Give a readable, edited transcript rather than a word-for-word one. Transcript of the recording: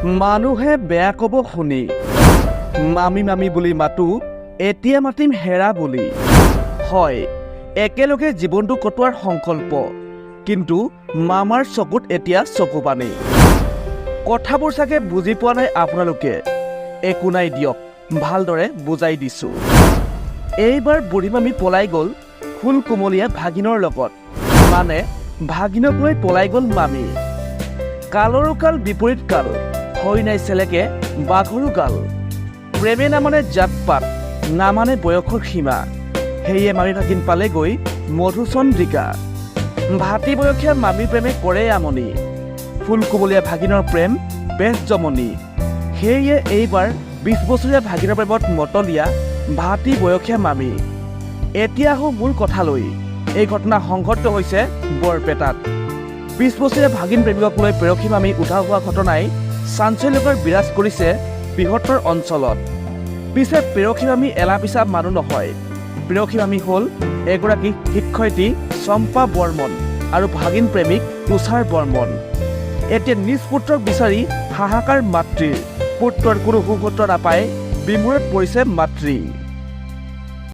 মানুহে বেয়া ক'ব শুনি মামি মামি বুলি মাতো, এতিয়া মাতিম হেৰা বুলি। হয়, একেলগে জীৱনটো কটোৱাৰ সংকল্প, কিন্তু মামাৰ চকুত এতিয়া চকু পানী। কথাবোৰ চাগে বুজি পোৱা নাই আপোনালোকে। একো নাই দিয়ক, ভালদৰে বুজাই দিছোঁ। এইবাৰ বুঢ়ী মামী পলাই গ'ল ফুল কোমলীয়া ভাগিনৰ লগত, মানে ভাগিনক লৈ পলাই গ'ল মামী। কালৰো কাল বিপৰীত কাল, হৈ নাই চেলেকে বাঘৰো গাল। প্ৰেমে নামানে জাত পাত, নামানে বয়সৰ সীমা, সেয়ে মামী ভাগিন পালেগৈ মধুচন্দ্ৰিকা। ভাতি বয়সীয়া মামীৰ প্ৰেমে কৰে আমনি, ফুল কোমলীয়া ভাগিনৰ প্ৰেম বেছ জমনি। সেয়ে এইবাৰ 20 বছৰীয়া ভাগিনৰ প্ৰেমত মতলীয়া ভাতি বয়সীয়া মামী। এতিয়া আহোঁ মূল কথালৈ। এই ঘটনা সংঘটিত হৈছে বৰপেটাত। 20 বছৰীয়া ভাগিন প্ৰেমিকক লৈ প্ৰেয়সী মামী উঠা হোৱা ঘটনাই চাঞ্চল্যকৰ বিৰাজ কৰিছে বৃহত্তৰ অঞ্চলত। পিছে প্ৰেয়সী মামী এলা পিছা মানুহ নহয়। প্ৰেয়সী মামী হ'ল এগৰাকী শিক্ষয়িত্ৰী চম্পা বৰ্মন আৰু ভাগিন প্ৰেমিক তুষাৰ বৰ্মন। এতিয়া নিজ পুত্ৰক বিচাৰি হাহাকাৰ মাতৃৰ। পুত্ৰৰ কোনো সুপুত্ৰ নাপায়, বিমূৰত পৰিছে মাতৃ।